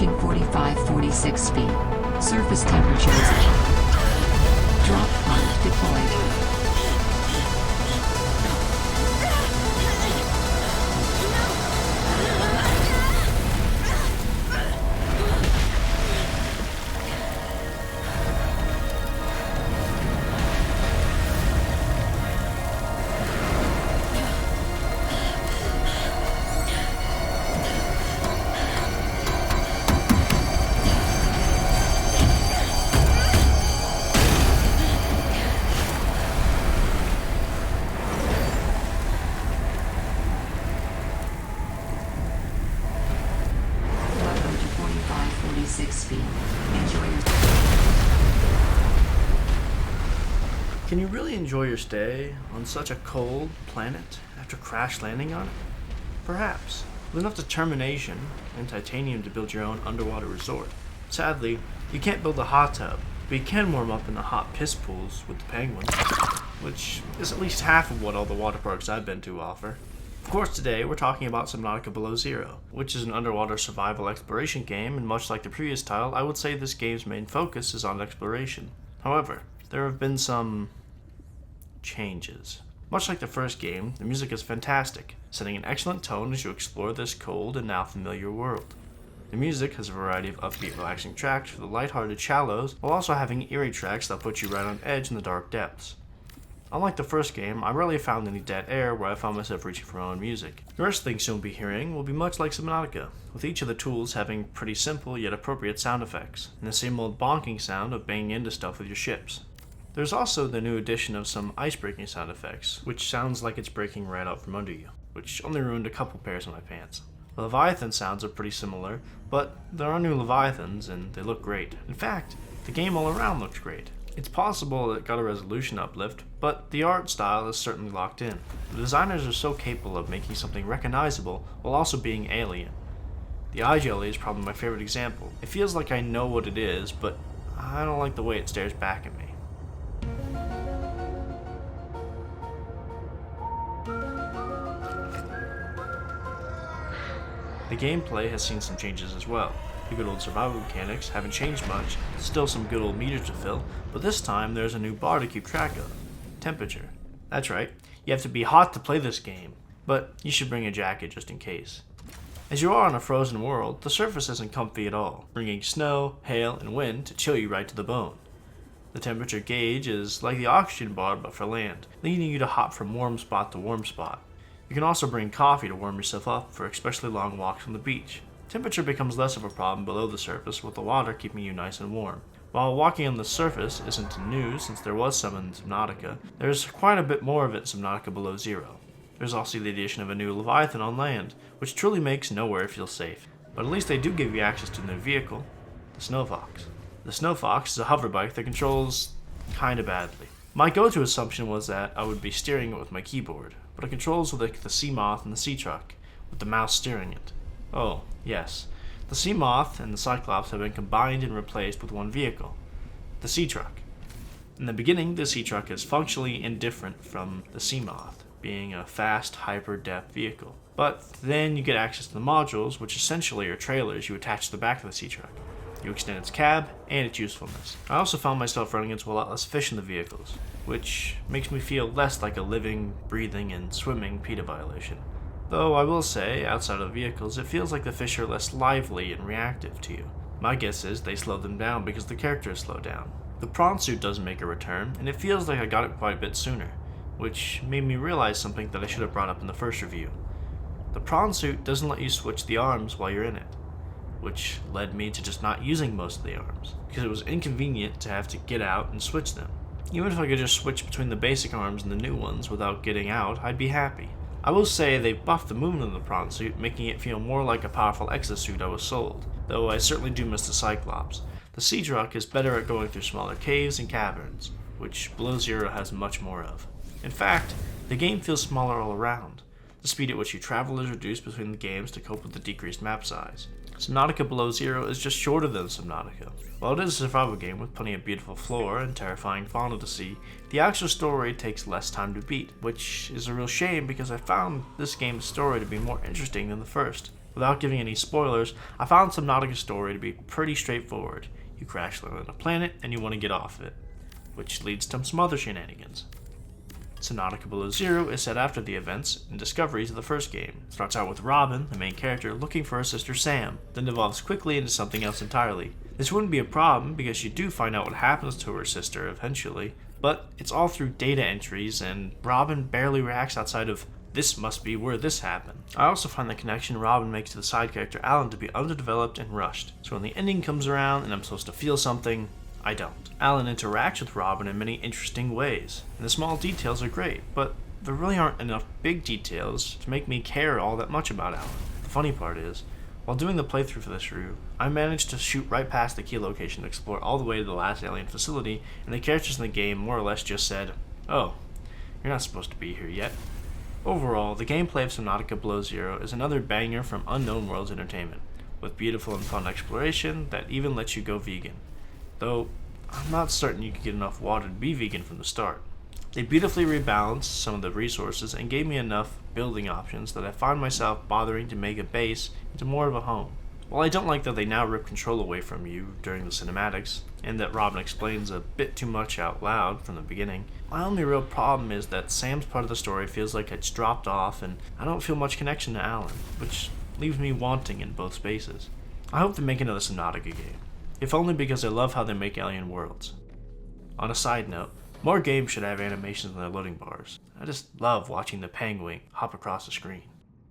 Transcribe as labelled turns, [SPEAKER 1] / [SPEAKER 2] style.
[SPEAKER 1] Approaching 45-46 feet. Surface temperatures. Drop pod deployed. Welcome to 45-46 feet. Enjoy your...
[SPEAKER 2] Can you really enjoy your stay on such a cold planet after crash landing on it? Perhaps. With enough determination and titanium to build your own underwater resort. Sadly, you can't build a hot tub, but you can warm up in the hot piss pools with the penguins, which is at least half of what all the water parks I've been to offer. Of course, today we're talking about Subnautica Below Zero, which is an underwater survival exploration game, and much like the previous title, I would say this game's main focus is on exploration. However, there have been some changes. Much like the first game, the music is fantastic, setting an excellent tone as you explore this cold and now familiar world. The music has a variety of upbeat, relaxing tracks for the lighthearted shallows, while also having eerie tracks that put you right on edge in the dark depths. Unlike the first game, I rarely found any dead air where I found myself reaching for my own music. The rest of things you'll be hearing will be much like Subnautica, with each of the tools having pretty simple yet appropriate sound effects, and the same old bonking sound of banging into stuff with your ships. There's also the new addition of some ice-breaking sound effects, which sounds like it's breaking right out from under you, which only ruined a couple pairs of my pants. The Leviathan sounds are pretty similar, but there are new Leviathans and they look great. In fact, the game all around looks great. It's possible it got a resolution uplift, but the art style is certainly locked in. The designers are so capable of making something recognizable while also being alien. The eye jelly is probably my favorite example. It feels like I know what it is, but I don't like the way it stares back at me. The gameplay has seen some changes as well. The good old survival mechanics haven't changed much, still some good old meters to fill, but this time there's a new bar to keep track of. Temperature. That's right, you have to be hot to play this game, but you should bring a jacket just in case. As you are on a frozen world, the surface isn't comfy at all, bringing snow, hail, and wind to chill you right to the bone. The temperature gauge is like the oxygen bar but for land, leading you to hop from warm spot to warm spot. You can also bring coffee to warm yourself up for especially long walks on the beach. Temperature becomes less of a problem below the surface, with the water keeping you nice and warm. While walking on the surface isn't new since there was some in Subnautica, there's quite a bit more of it in Subnautica Below Zero. There's also the addition of a new Leviathan on land, which truly makes nowhere feel safe. But at least they do give you access to a new vehicle, the Snow Fox. The Snow Fox is a hover bike that controls kinda badly. My go-to assumption was that I would be steering it with my keyboard, but it controls with the Sea Moth and the Sea Truck, with the mouse steering it. Oh, yes. The Sea Moth and the Cyclops have been combined and replaced with one vehicle, the Sea Truck. In the beginning, the Sea Truck is functionally indifferent from the Sea Moth, being a fast, hyper-depth vehicle. But then you get access to the modules, which essentially are trailers you attach to the back of the Sea Truck. You extend its cab and its usefulness. I also found myself running into a lot less fish in the vehicles, which makes me feel less like a living, breathing, and swimming PETA violation. Though I will say, outside of the vehicles, it feels like the fish are less lively and reactive to you. My guess is they slowed them down because the characters slowed down. The prawn suit does make a return, and it feels like I got it quite a bit sooner, which made me realize something that I should have brought up in the first review. The prawn suit doesn't let you switch the arms while you're in it, which led me to just not using most of the arms, because it was inconvenient to have to get out and switch them. Even if I could just switch between the basic arms and the new ones without getting out, I'd be happy. I will say they buffed the movement of the prawn suit, making it feel more like a powerful exosuit I was sold, though I certainly do miss the Cyclops. The Sea Truck is better at going through smaller caves and caverns, which Below Zero has much more of. In fact, the game feels smaller all around. The speed at which you travel is reduced between the games to cope with the decreased map size. Subnautica Below Zero is just shorter than Subnautica. While it is a survival game with plenty of beautiful flora and terrifying fauna to see, the actual story takes less time to beat, which is a real shame because I found this game's story to be more interesting than the first. Without giving any spoilers, I found Subnautica's story to be pretty straightforward. You crash land on a planet and you want to get off it, which leads to some other shenanigans. Subnautica Below Zero is set after the events and discoveries of the first game. It starts out with Robin, the main character, looking for her sister Sam, then devolves quickly into something else entirely. This wouldn't be a problem because you do find out what happens to her sister eventually, but it's all through data entries and Robin barely reacts outside of "this must be where this happened." I also find the connection Robin makes to the side character Alan to be underdeveloped and rushed, so when the ending comes around and I'm supposed to feel something, I don't. Alan interacts with Robin in many interesting ways, and the small details are great, but there really aren't enough big details to make me care all that much about Alan. The funny part is, while doing the playthrough for this review, I managed to shoot right past the key location to explore all the way to the last alien facility, and the characters in the game more or less just said, "Oh, you're not supposed to be here yet." Overall, the gameplay of Subnautica Below Zero is another banger from Unknown Worlds Entertainment, with beautiful and fun exploration that even lets you go vegan. Though, I'm not certain you could get enough water to be vegan from the start. They beautifully rebalanced some of the resources and gave me enough building options that I find myself bothering to make a base into more of a home. While I don't like that they now rip control away from you during the cinematics, and that Robin explains a bit too much out loud from the beginning, my only real problem is that Sam's part of the story feels like it's dropped off and I don't feel much connection to Alan, which leaves me wanting in both spaces. I hope they make another Subnautica game, if only because I love how they make alien worlds. On a side note, more games should have animations on their loading bars. I just love watching the penguin hop across the screen.